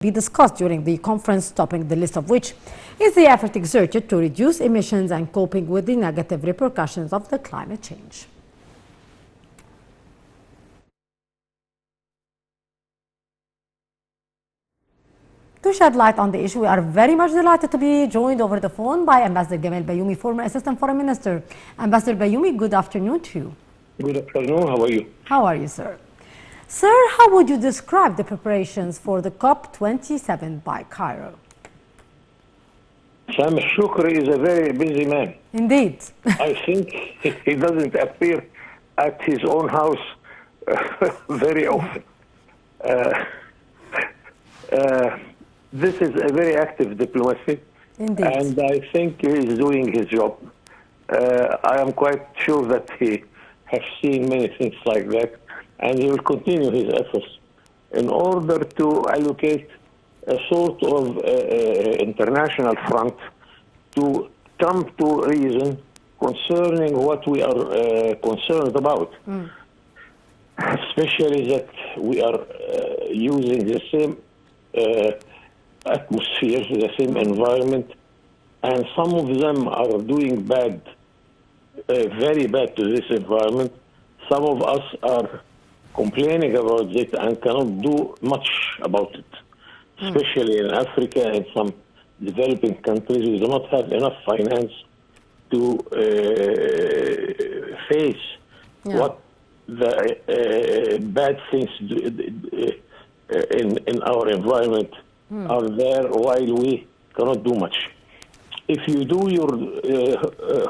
be discussed during the conference, topping the list of which is the effort exerted to reduce emissions and coping with the negative repercussions of the climate change. To shed light on the issue, we are very much delighted to be joined over the phone by Ambassador Gamal Bayoumi, former Assistant Foreign Minister. Ambassador Bayoumi, good afternoon to you. Good afternoon. How are you? How are you, sir? Sir, how would you describe the preparations for the COP27 by Cairo? Sam Shukri is a very busy man. Indeed. I think he doesn't appear at his own house very often. This is a very active diplomacy. Indeed. And I think he is doing his job. I am quite sure that he has seen many things like that, and he will continue his efforts in order to allocate a sort of international front to come to reason concerning what we are concerned about, especially that we are using the same atmosphere, the same environment, and some of them are doing bad, very bad to this environment. Some of us are complaining about it and cannot do much about it, especially in Africa and some developing countries. We do not have enough finance to face what the bad things in our environment are there, while we cannot do much. If you do your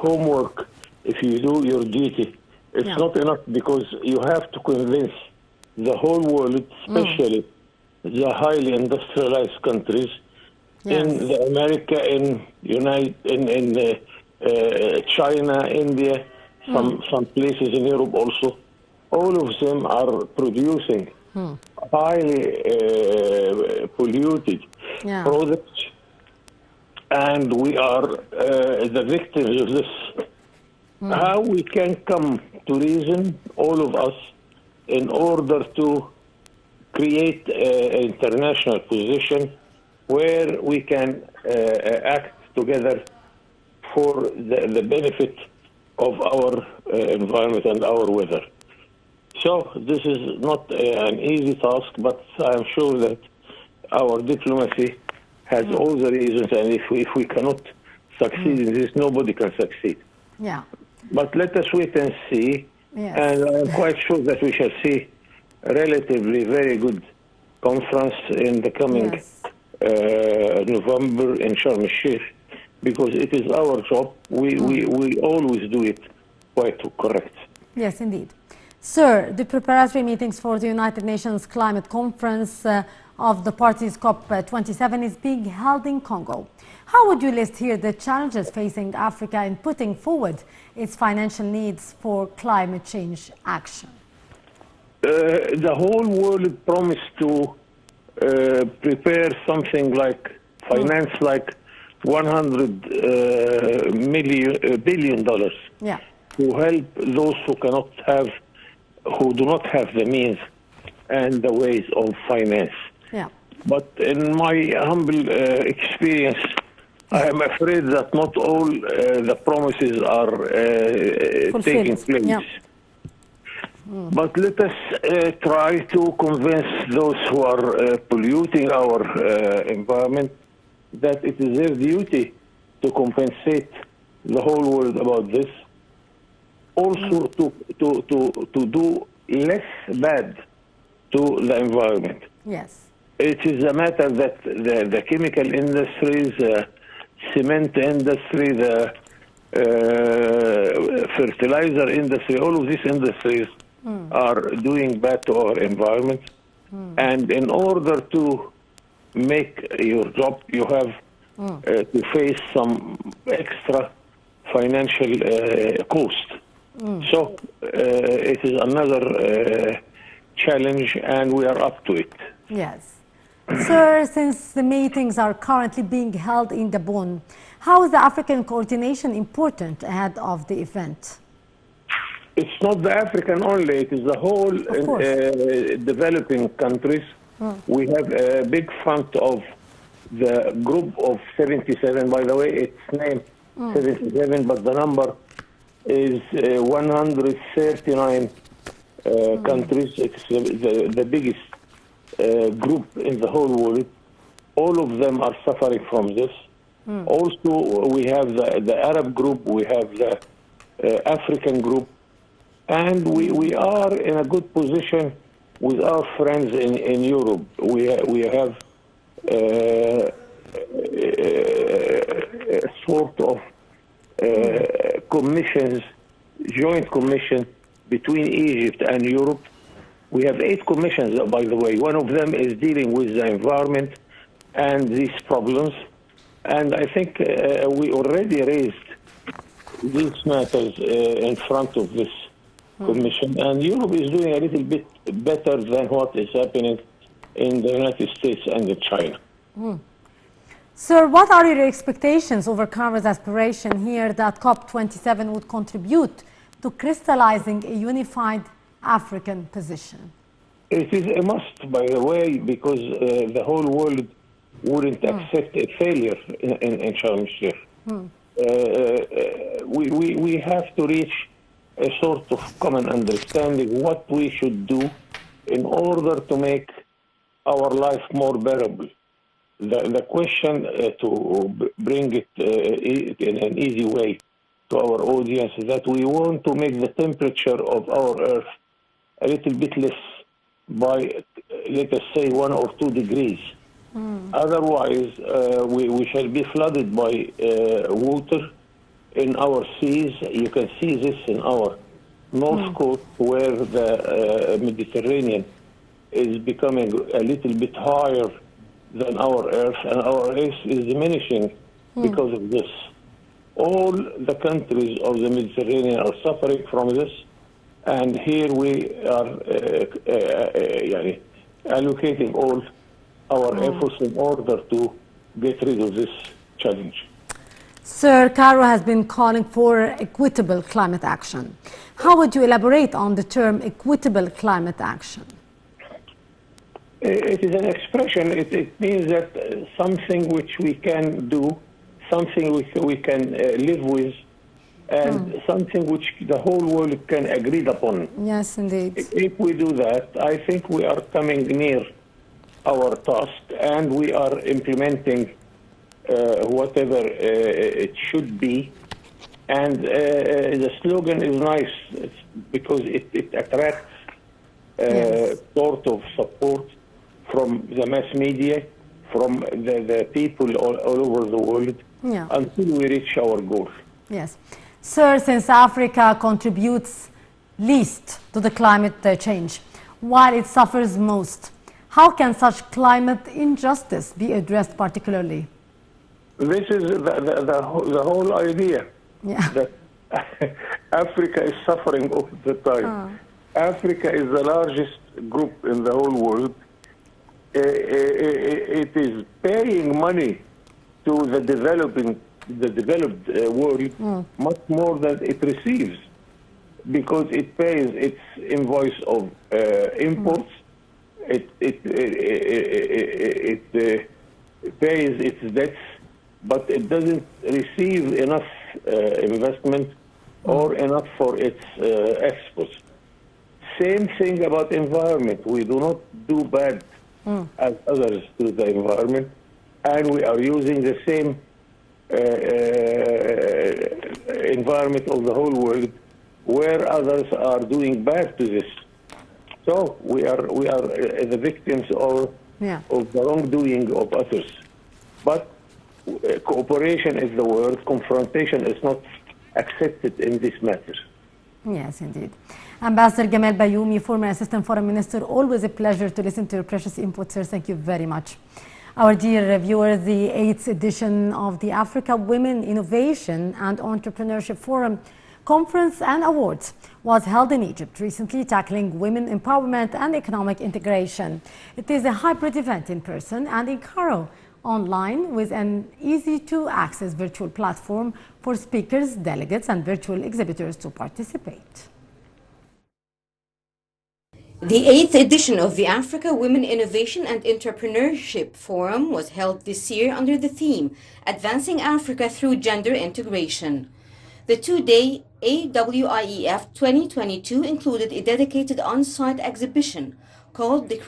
homework, if you do your duty, it's not enough, because you have to convince the whole world, especially the highly industrialized countries in the America, in China, India, some places in Europe also. All of them are producing highly polluted products, and we are the victims of this. How we can come to reason, all of us, in order to create an international position where we can act together for the benefit of our environment and our weather. So this is not an easy task, but I'm sure that our diplomacy has all the reasons, and if we cannot succeed in this, nobody can succeed. Yeah. But let us wait and see, and I'm quite sure that we shall see a relatively very good conference in the coming November in Sharm el-Sheikh, because it is our job. We always do it quite correct. Yes, indeed. Sir, the preparatory meetings for the United Nations Climate Conference of the parties COP27 is being held in Congo. How would you list here the challenges facing Africa in putting forward its financial needs for climate change action? The whole world promised to prepare something like finance like $100 billion to help those who do not have the means and the ways of finance. But in my humble experience, I am afraid that not all the promises are taking place. But let us try to convince those who are polluting our environment that it is their duty to compensate the whole world about this. Also to do less bad to the environment. Yes. It is a matter that the chemical industries, the cement industry, the fertilizer industry, all of these industries are doing bad to our environment. And in order to make your job, you have to face some extra financial cost. So it is another challenge, and we are up to it. Yes. Sir, since the meetings are currently being held in Gabon, how is the African coordination important ahead of the event? It's not the African only, it is the whole developing countries We have a big front of the group of 77. By the way, it's named 77, but the number is 139 countries. It's the biggest group in the whole world. All of them are suffering from this. Also, we have the Arab group, we have the African group, and we are in a good position with our friends in Europe. We have sort of commissions, joint commission between Egypt and Europe. We have 8 commissions, by the way. One of them is dealing with the environment and these problems. And I think we already raised these matters in front of this commission. And Europe is doing a little bit better than what is happening in the United States and in China. Sir, what are your expectations over Cameroon's aspiration here that COP27 would contribute to crystallizing a unified African position? It is a must, by the way, because the whole world wouldn't accept a failure in Sharm el-Sheikh. We have to reach a sort of common understanding what we should do in order to make our life more bearable. The question to bring it in an easy way to our audience is that we want to make the temperature of our Earth a little bit less by, let us say, 1 or 2 degrees. Otherwise, we shall be flooded by water in our seas. You can see this in our north coast, where the Mediterranean is becoming a little bit higher than our Earth, and our Earth is diminishing because of this. All the countries of the Mediterranean are suffering from this, and here we are allocating all our efforts in order to get rid of this challenge. Sir, Cairo has been calling for equitable climate action. How would you elaborate on the term equitable climate action? It is an expression. It means that something which we can do, something we can live with, and something which the whole world can agree upon. Yes, indeed. If we do that, I think we are coming near our task, and we are implementing whatever it should be. And the slogan is nice because it attracts sort of support from the mass media, from the people all over the world, until we reach our goal. Yes. Sir, since Africa contributes least to the climate change, while it suffers most, how can such climate injustice be addressed particularly? This is the whole idea, that Africa is suffering all the time. Africa is the largest group in the whole world. It is paying money to the developed world much more than it receives, because it pays its invoice of imports. It pays its debts, but it doesn't receive enough investment or enough for its exports. Same thing about environment. We do not do bad as others to the environment, and we are using the same environment of the whole world, where others are doing bad to this. So we are the victims of the wrongdoing of others. But cooperation is the word. Confrontation is not accepted in this matter. Yes, indeed. Ambassador Gamal Bayoumi, former Assistant Foreign Minister, always a pleasure to listen to your precious input, sir. Thank you very much. Our dear viewers, the 8th edition of the Africa Women Innovation and Entrepreneurship Forum Conference and Awards was held in Egypt recently, tackling women empowerment and economic integration. It is a hybrid event in person and in Cairo online, with an easy-to-access virtual platform for speakers, delegates, and virtual exhibitors to participate. The 8th edition of the Africa Women Innovation and Entrepreneurship Forum was held this year under the theme, Advancing Africa Through Gender Integration. The two-day AWIEF 2022 included a dedicated on-site exhibition called The